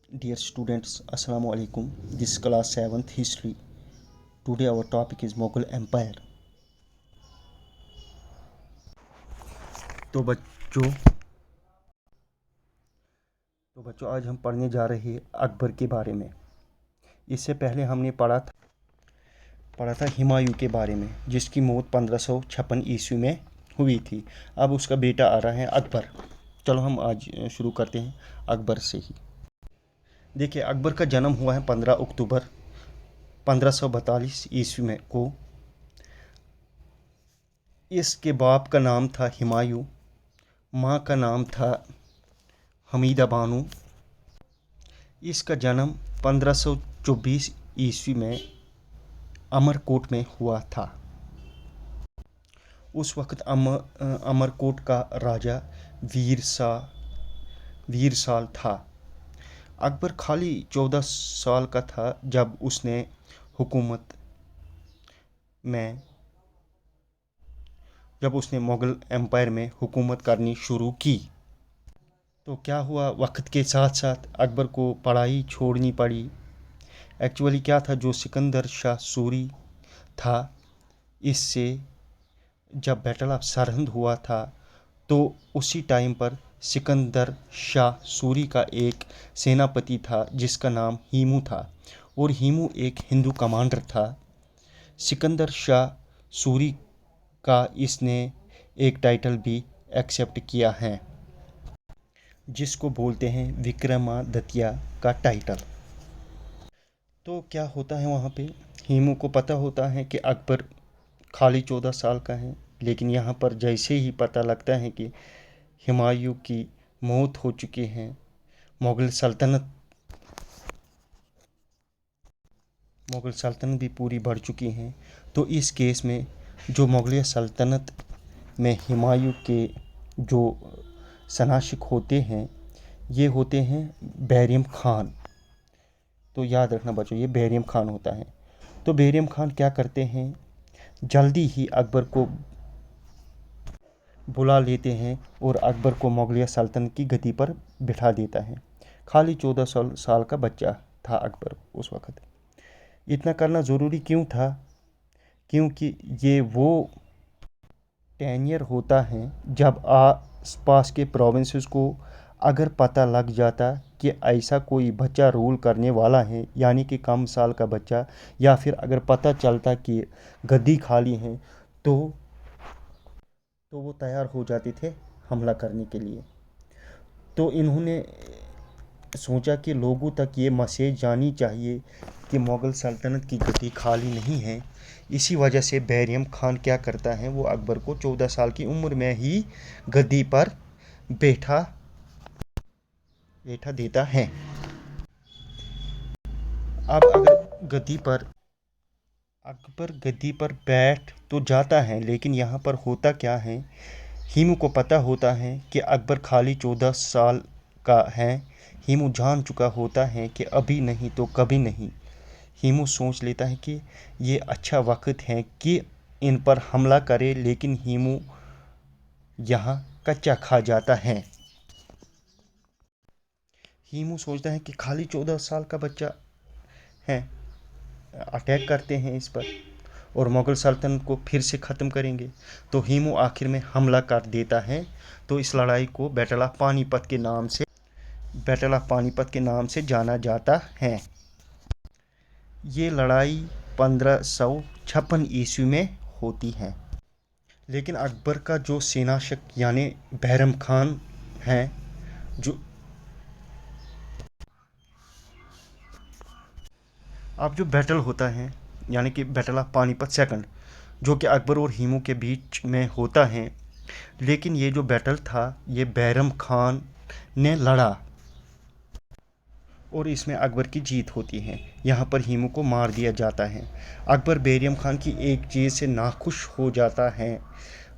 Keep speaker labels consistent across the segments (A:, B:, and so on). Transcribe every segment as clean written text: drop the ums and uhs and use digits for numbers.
A: Dear students, Assalamu alaikum. This is class 7th history. Today our topic is Mughal Empire. तो बच्चों आज हम पढ़ने जा रहे हैं अकबर के बारे में। इससे पहले हमने पढ़ा था हुमायूं के बारे में, जिसकी मौत 1556 ईस्वी में हुई थी। अब उसका बेटा आ रहा है अकबर। चलो हम आज शुरू करते हैं अकबर से ही। देखिए, अकबर का जन्म हुआ है 15 अक्टूबर 1542 ईस्वी में को। इसके बाप का नाम था हुमायूं, माँ का नाम था हमीदा बानो। इसका जन्म 1524 ईस्वी में अमरकोट में हुआ था। उस वक्त अमरकोट का राजा वीरसाल था। अकबर खाली 14 साल का था जब उसने मुग़ल एम्पायर में हुकूमत करनी शुरू की। तो क्या हुआ, वक्त के साथ साथ अकबर को पढ़ाई छोड़नी पड़ी। एक्चुअली क्या था, जो सिकंदर शाह सूरी था, इससे जब बैटल ऑफ सरहिंद हुआ था तो उसी टाइम पर सिकंदर शाह सूरी का एक सेनापति था जिसका नाम हीमू था, और हीमू एक हिंदू कमांडर था। सिकंदर शाह सूरी का इसने एक टाइटल भी एक्सेप्ट किया है, जिसको बोलते हैं विक्रमादित्य का टाइटल। तो क्या होता है वहाँ पे, हीमू को पता होता है कि अकबर खाली 14 साल का है, लेकिन यहाँ पर जैसे ही पता लगता है कि हुमायूं की मौत हो चुकी है, मुग़ल सल्तनत भी पूरी बढ़ चुकी हैं, तो इस केस में जो मुग़ल सल्तनत में हुमायूं के जो सनाशिक होते हैं, ये होते हैं बैरिम खान। तो याद रखना बच्चों, ये बैरिम खान होता है। तो बैरिम खान क्या करते हैं, जल्दी ही अकबर को बुला लेते हैं और अकबर को मुग़ल सल्तनत की गद्दी पर बिठा देता है। खाली 14 साल का बच्चा था अकबर उस वक़्त। इतना करना ज़रूरी क्यों था, क्योंकि ये वो टेन्योर होता है जब आस पास के प्रोविंसेस को अगर पता लग जाता कि ऐसा कोई बच्चा रूल करने वाला है, यानी कि कम साल का बच्चा, या फिर अगर पता चलता कि गद्दी खाली है, तो वो तैयार हो जाते थे हमला करने के लिए। तो इन्होंने सोचा कि लोगों तक ये मैसेज जानी चाहिए कि मुग़ल सल्तनत की गद्दी खाली नहीं है। इसी वजह से बैरिम खान क्या करता है, वो अकबर को 14 साल की उम्र में ही गद्दी पर बैठा देता है। अब अकबर गद्दी पर बैठ तो जाता है, लेकिन यहाँ पर होता क्या है, हीमू को पता होता है कि अकबर खाली 14 साल का है। हीमू जान चुका होता है कि अभी नहीं तो कभी नहीं। हीमू सोच लेता है कि ये अच्छा वक्त है कि इन पर हमला करे, लेकिन हीमू यहाँ कच्चा खा जाता है। हीमू सोचता है कि खाली 14 साल का बच्चा है, अटैक करते हैं इस पर और मुग़ल सल्तनत को फिर से ख़त्म करेंगे। तो हीमू आखिर में हमला कर देता है। तो इस लड़ाई को बैटल ऑफ पानीपत के नाम से जाना जाता है। ये लड़ाई 1556 ईस्वी में होती है। लेकिन अकबर का जो सेनाशक यानी बैरम खान हैं, जो अब जो बैटल होता है, यानी कि बैटल ऑफ पानीपत सेकंड, जो कि अकबर और हीमू के बीच में होता है, लेकिन ये जो बैटल था ये बैरम खान ने लड़ा और इसमें अकबर की जीत होती है। यहाँ पर हीमू को मार दिया जाता है। अकबर बैरम खान की एक चीज़ से नाखुश हो जाता है।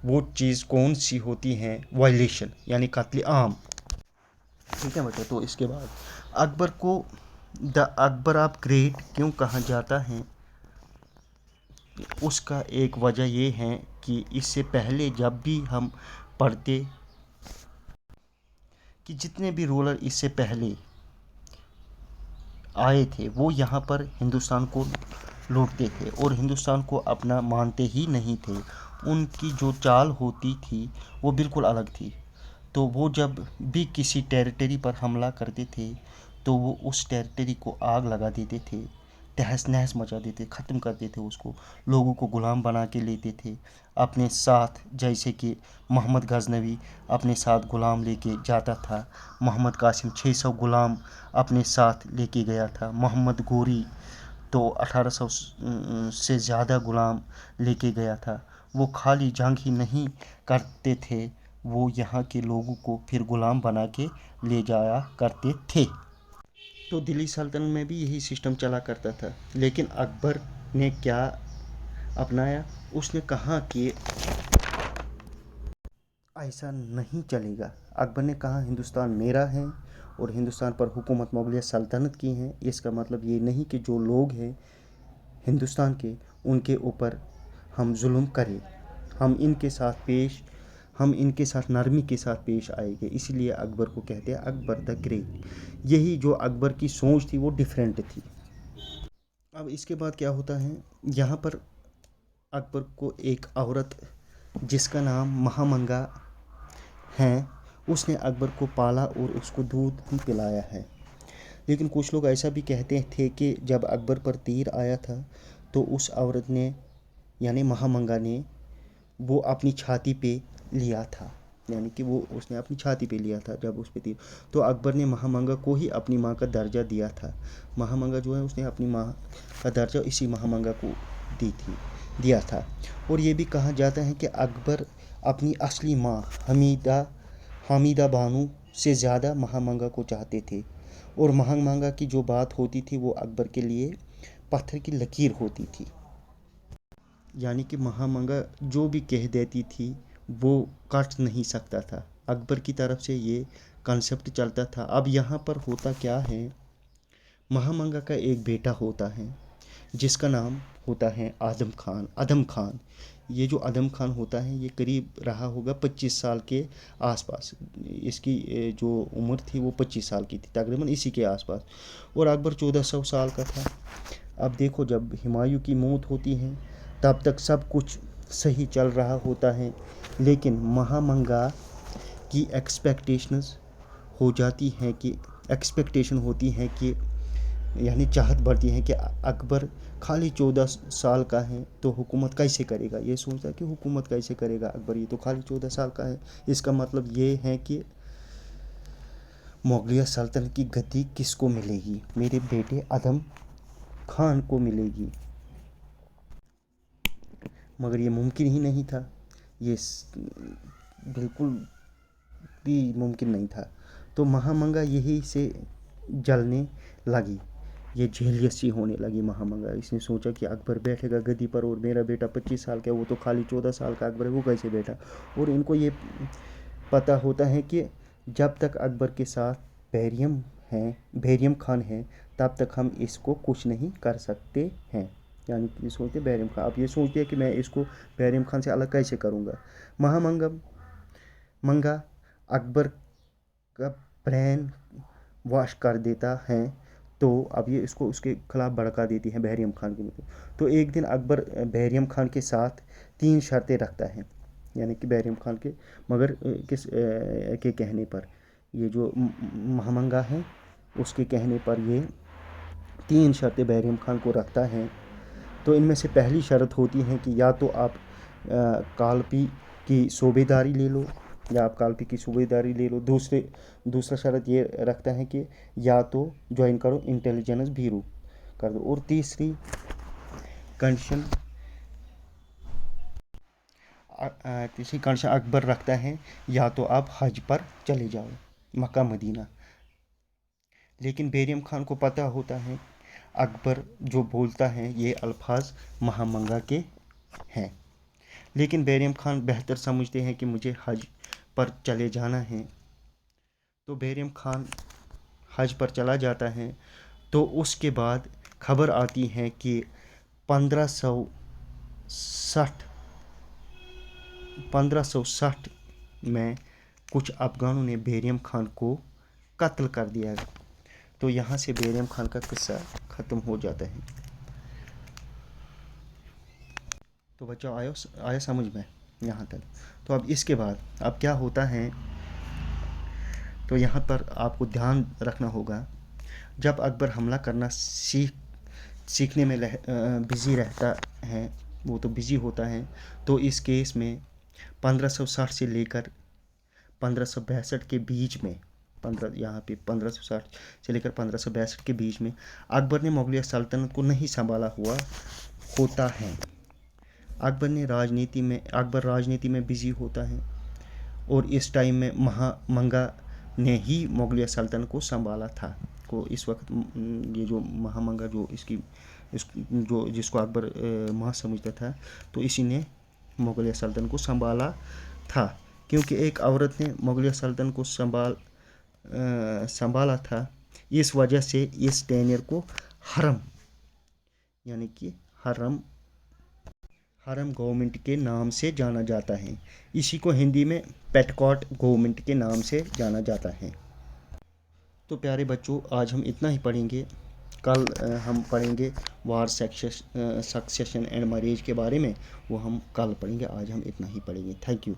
A: वो चीज़ कौन सी होती है, वायलेशन यानी कत्ल आम। ठीक है बच्चों, तो इसके बाद अकबर को द अकबर ऑफ ग्रेट क्यों कहा जाता है, उसका एक वजह ये है कि इससे पहले जब भी हम पढ़ते कि जितने भी रूलर इससे पहले आए थे वो यहाँ पर हिंदुस्तान को लूटते थे और हिंदुस्तान को अपना मानते ही नहीं थे। उनकी जो चाल होती थी वो बिल्कुल अलग थी। तो वो जब भी किसी टेरिटरी पर हमला करते थे तो वो उस टेरिटरी को आग लगा देते थे, तहस नहस मचा देते, ख़त्म कर देते उसको, लोगों को ग़ुलाम बना के लेते थे अपने साथ। जैसे कि मोहम्मद गजनवी अपने साथ ग़ुलाम लेके जाता था, मोहम्मद कासिम 600 ग़ुलाम अपने साथ लेके गया था, मोहम्मद गोरी तो 1800 से ज़्यादा ग़ुलाम लेके गया था। वो खाली जंग ही नहीं करते थे, वो यहाँ के लोगों को फिर ग़ुलाम बना के ले जाया करते थे। तो दिल्ली सल्तनत में भी यही सिस्टम चला करता था। लेकिन अकबर ने क्या अपनाया, उसने कहा कि ऐसा नहीं चलेगा। अकबर ने कहा हिंदुस्तान मेरा है और हिंदुस्तान पर हुकूमत मुग़लिया सल्तनत की है। इसका मतलब ये नहीं कि जो लोग हैं हिंदुस्तान के उनके ऊपर हम जुल्म करें, हम इनके साथ नरमी के साथ पेश आएंगे। इसलिए अकबर को कहते हैं अकबर द ग्रेट। यही जो अकबर की सोच थी वो डिफरेंट थी। अब इसके बाद क्या होता है, यहाँ पर अकबर को एक औरत जिसका नाम महामंगा है, उसने अकबर को पाला और उसको दूध भी पिलाया है। लेकिन कुछ लोग ऐसा भी कहते थे कि जब अकबर पर तीर आया था तो उस औरत ने यानी महामंगा ने वो अपनी छाती पे लिया था, यानी कि वो उसने अपनी छाती पे लिया था जब उस पे तीर। तो अकबर ने महामंगा को ही अपनी माँ का दर्जा दिया था। महामंगा जो है उसने अपनी माँ का दर्जा इसी महामंगा को दिया था। और ये भी कहा जाता है कि अकबर अपनी असली माँ हमीदा बानो से ज़्यादा महामंगा को चाहते थे और महामंगा की जो बात होती थी वो अकबर के लिए पत्थर की लकीर होती थी। यानी कि महामंगा जो भी कह देती थी वो काट नहीं सकता था। अकबर की तरफ से ये कॉन्सेप्ट चलता था। अब यहाँ पर होता क्या है, महामंगा का एक बेटा होता है जिसका नाम होता है अदम खान। ये जो अदम खान होता है ये करीब रहा होगा 25 साल के आसपास। इसकी जो उम्र थी वो 25 साल की थी, तकरीबन इसी के आसपास। और अकबर 1400 साल का था। अब देखो जब हुमायूं की मौत होती है तब तक सब कुछ सही चल रहा होता है, लेकिन महामंगा की एक्सपेक्टेशन होती है कि यानी चाहत बढ़ती है कि अकबर खाली 14 साल का है तो हुकूमत कैसे करेगा। ये सोचता है कि हुकूमत कैसे करेगा अकबर, ये तो खाली 14 साल का है। इसका मतलब ये है कि मुग़लिया सल्तनत की गद्दी किसको मिलेगी, मेरे बेटे अदम खान को मिलेगी। मगर ये मुमकिन ही नहीं था, ये बिल्कुल भी मुमकिन नहीं था। तो महामंगा यही से जलने लगी, ये जेलियस सी होने लगी महामंगा। इसने सोचा कि अकबर बैठेगा गद्दी पर और मेरा बेटा 25 साल का है, वो तो खाली 14 साल का अकबर है, वो कैसे बैठा। और इनको ये पता होता है कि जब तक अकबर के साथ बैरियम खान है तब तक हम इसको कुछ नहीं कर सकते हैं। यानी कि सोचते बैरियम खान, अब ये सोचते हैं कि मैं इसको बैरियम खान से अलग कैसे करूँगा। मंगा अकबर का ब्रेन वॉश कर देता है। तो अब ये इसको उसके खिलाफ भड़का देती है बैरियम खान की। तो एक दिन अकबर बैरियम खान के साथ 3 शर्तें रखता है, यानी कि बैरियम खान के मगर के कहने पर, ये जो महामंगा है उसके कहने पर ये 3 शर्तें बैरियम खान को रखता है। तो इनमें से पहली शर्त होती है कि या तो आप कालपी की सूबेदारी ले लो दूसरा शर्त ये रखता है कि या तो ज्वाइन करो इंटेलिजेंस ब्यूरो कर दो। और तीसरी कंडीशन अकबर रखता है या तो आप हज पर चले जाओ मक्का मदीना। लेकिन बैरियम खान को पता होता है अकबर जो बोलता है ये अल्फाज महामंगा के हैं। लेकिन बैरियम खान बेहतर समझते हैं कि मुझे हज पर चले जाना है। तो बैरियम खान हज पर चला जाता है। तो उसके बाद खबर आती है कि 1560 में कुछ अफगानों ने बैरियम खान को कत्ल कर दिया। तो यहाँ से बैरम खान का किस्सा ख़त्म हो जाता है। तो बच्चों आया समझ में यहाँ तक। तो अब इसके बाद अब क्या होता है, तो यहाँ पर आपको ध्यान रखना होगा, जब अकबर हमला करना सीखने में बिज़ी रहता है, वो तो बिज़ी होता है, तो इस केस में 1560 से लेकर 1562 के बीच में, यहाँ पे 1560 से लेकर 1562 के बीच में अकबर ने मुगलिया सल्तनत को नहीं संभाला हुआ होता है। अकबर राजनीति में बिज़ी होता है, और इस टाइम में महामंगा ने ही मुगलिया सल्तनत को संभाला था। को इस वक्त ये जो महामंगा जिसको अकबर मां समझता था, तो इसी ने मुगलिया सल्तनत को संभाला था। क्योंकि एक औरत ने मुगलिया सल्तनत को संभाला था, इस वजह से इस टेन्योर को हरम यानी कि हरम गवर्नमेंट के नाम से जाना जाता है। इसी को हिंदी में पेटकॉट गवर्नमेंट के नाम से जाना जाता है। तो प्यारे बच्चों, आज हम इतना ही पढ़ेंगे। कल हम पढ़ेंगे वार सक्सेशन एंड मैरिज के बारे में, वो हम कल पढ़ेंगे। आज हम इतना ही पढ़ेंगे। Thank you.